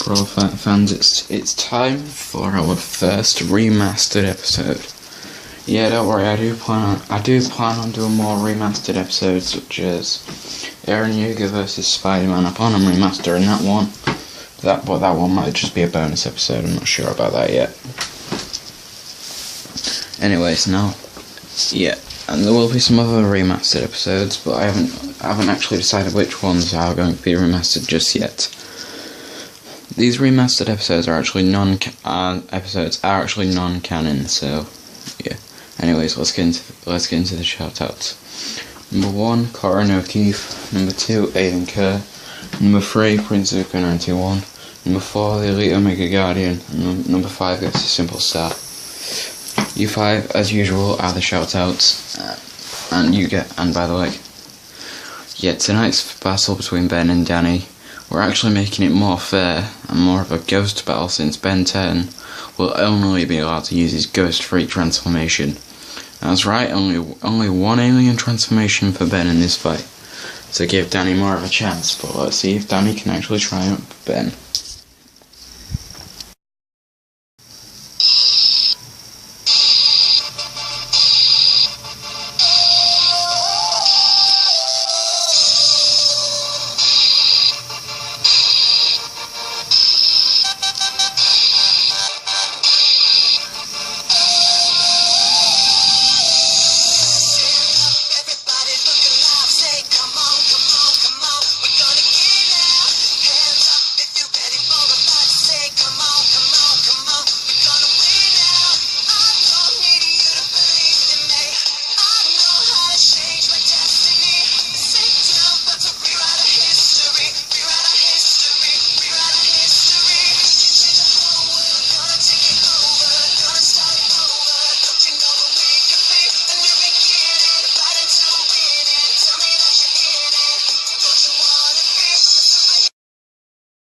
Brawl fans, it's time for our first remastered episode. Yeah, don't worry, I do plan on doing more remastered episodes, such as Eren Yeager vs Spider-Man. I plan on remastering that one. But that one might just be a bonus episode. I'm not sure about that yet. Anyways, now, yeah, and there will be some other remastered episodes, but I haven't actually decided which ones are going to be remastered just yet. These remastered episodes are actually non-canon, so yeah. Anyways, let's get into the shoutouts. Number 1, Corin O'Keefe. Number 2, Aiden Kerr. Number 3, Prince Zuko 91. Number 4, the Elite Omega Guardian. And number 5 gets a Simple Star. You 5, as usual, are the shoutouts. And by the way, yeah, tonight's battle between Ben and Danny, we're actually making it more fair and more of a ghost battle, since Ben 10 will only be allowed to use his Ghost Freak transformation. That's right, only one alien transformation for Ben in this fight, to give Danny more of a chance, but let's see if Danny can actually triumph Ben.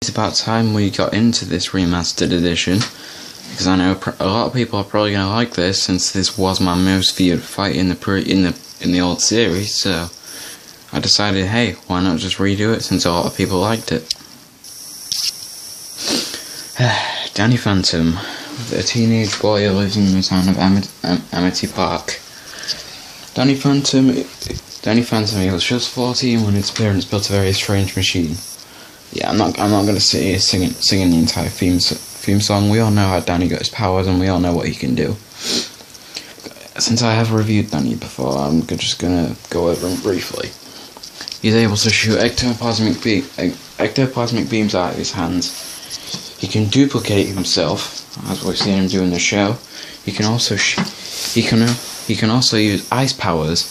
It's about time we got into this remastered edition, because I know a lot of people are probably going to like this, since this was my most viewed fight in the old series. So I decided, hey, why not just redo it, since a lot of people liked it. Danny Phantom, a teenage boy who lives in the town of Amity Park. Danny Phantom, he was just 14 when his parents built a very strange machine. Yeah, I'm not going to sit here singing the entire theme song. We all know how Danny got his powers, and we all know what he can do. Since I have reviewed Danny before, I'm just going to go over him briefly. He's able to shoot ectoplasmic beams out of his hands. He can duplicate himself, as we've seen him do in the show. He can also use ice powers.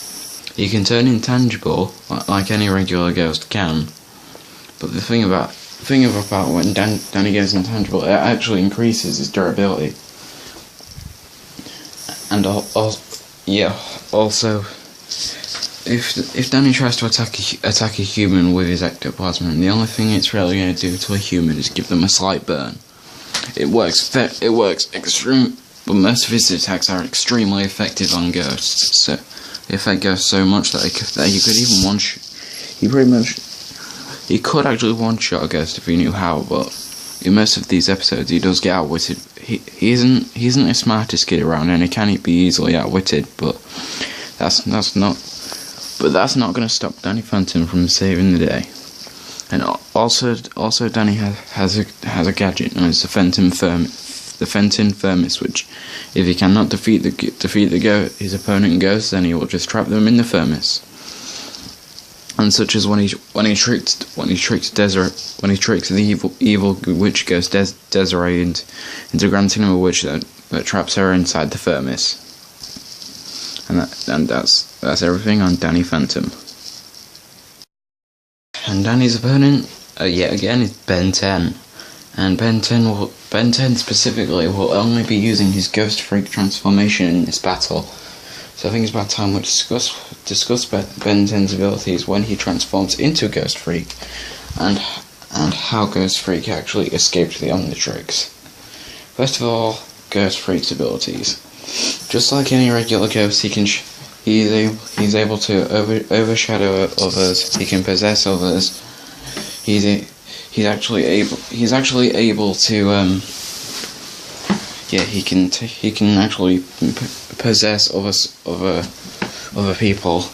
He can turn intangible, like any regular ghost can. But the thing about when Danny goes intangible, it actually increases his durability. And also, if Danny tries to attack a human with his ectoplasm, the only thing it's really going to do to a human is give them a slight burn. It works extreme, but most of his attacks are extremely effective on ghosts. So they affect ghosts so much that you could even He could actually one-shot a ghost if he knew how, but in most of these episodes he does get outwitted. He isn't the smartest kid around, and he can be easily outwitted, but that's not going to stop Danny Phantom from saving the day. And also Danny has a gadget known as the Fenton Thermos, which, if he cannot defeat his opponent ghosts, then he will just trap them in the thermos. And such as when he tricks the evil witch ghost Desiree into granting him a wish that traps her inside the thermos. And that's everything on Danny Phantom. And Danny's opponent, yet again, is Ben 10. And Ben 10 specifically will only be using his Ghost Freak transformation in this battle. So I think it's about time we discuss Ben 10's abilities when he transforms into Ghost Freak, and how Ghost Freak actually escaped the Omnitrix. First of all, Ghost Freak's abilities. Just like any regular ghost, he's able to overshadow others. He can possess others. He he's actually able to yeah, he can actually possess other people,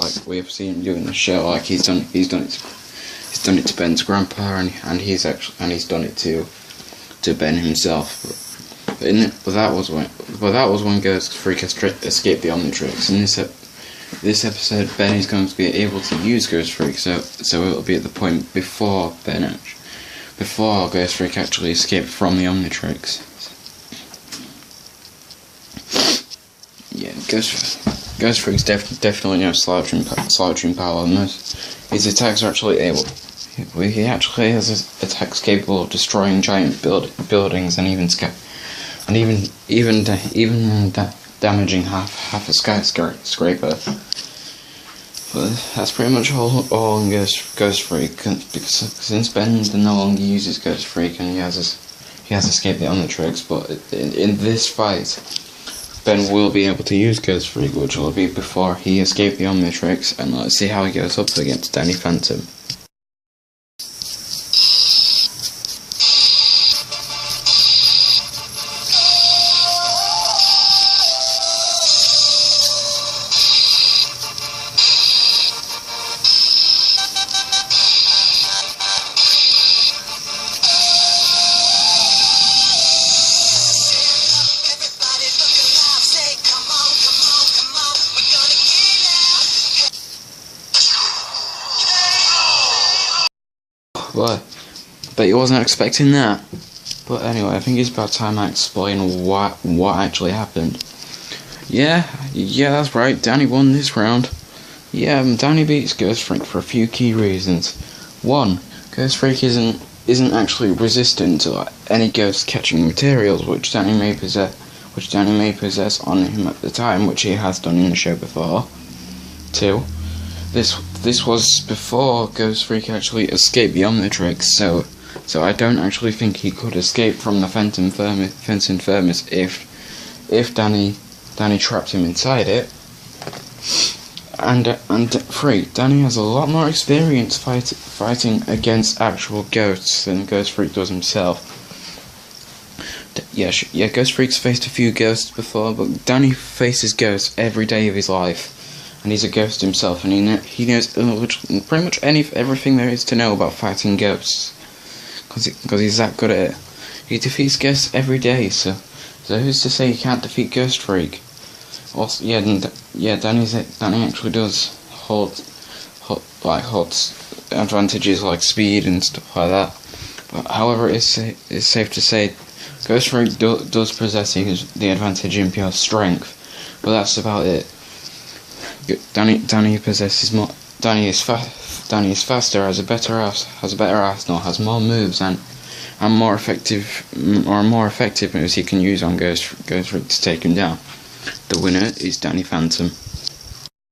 like we have seen him do in the show. Like he's done it to Ben's grandpa, and he's done it to Ben himself. But that was when Ghost Freak escaped the Omnitrix. In this episode, Ben is going to be able to use Ghost Freak, so it'll be at the point before Ghost Freak actually escaped from the Omnitrix. Yeah, Ghost Freak's definitely no slouching power on this. His attacks are actually he actually has attacks capable of destroying giant buildings and even damaging half a skyscraper. But that's pretty much all in Ghost Freak, because since Ben no longer uses Ghost Freak and he has escaped the Omnitrix, but in this fight, Ben will be able to use Ghost Freak, which will be before he escaped the Omnitrix, and let's see how he goes up against Danny Phantom. Well, I bet you wasn't expecting that. But anyway, I think it's about time I explain what actually happened. Yeah, that's right. Danny won this round. Yeah, Danny beats Ghost Freak for a few key reasons. One, Ghost Freak isn't actually resistant to any ghost catching materials, which Danny may possess on him at the time, which he has done in the show before. Two, this was before Ghost Freak actually escaped the Omnitrix, so I don't actually think he could escape from the Phantom Thermos if Danny trapped him inside it. And three, Danny has a lot more experience fighting against actual ghosts than Ghost Freak does himself. Yeah, Ghost Freak's faced a few ghosts before, but Danny faces ghosts every day of his life. And he's a ghost himself, and he knows pretty much everything there is to know about fighting ghosts, because he's that good at it. He defeats ghosts every day, so who's to say he can't defeat Ghost Freak? Also, Danny actually does hold advantages like speed and stuff like that. But however, it's safe to say Ghost Freak does possess the advantage in pure strength, but that's about it. Danny possesses more. Danny is faster, has a better arsenal, has more moves and more effective moves he can use on Ghost Freak to take him down. The winner is Danny Phantom.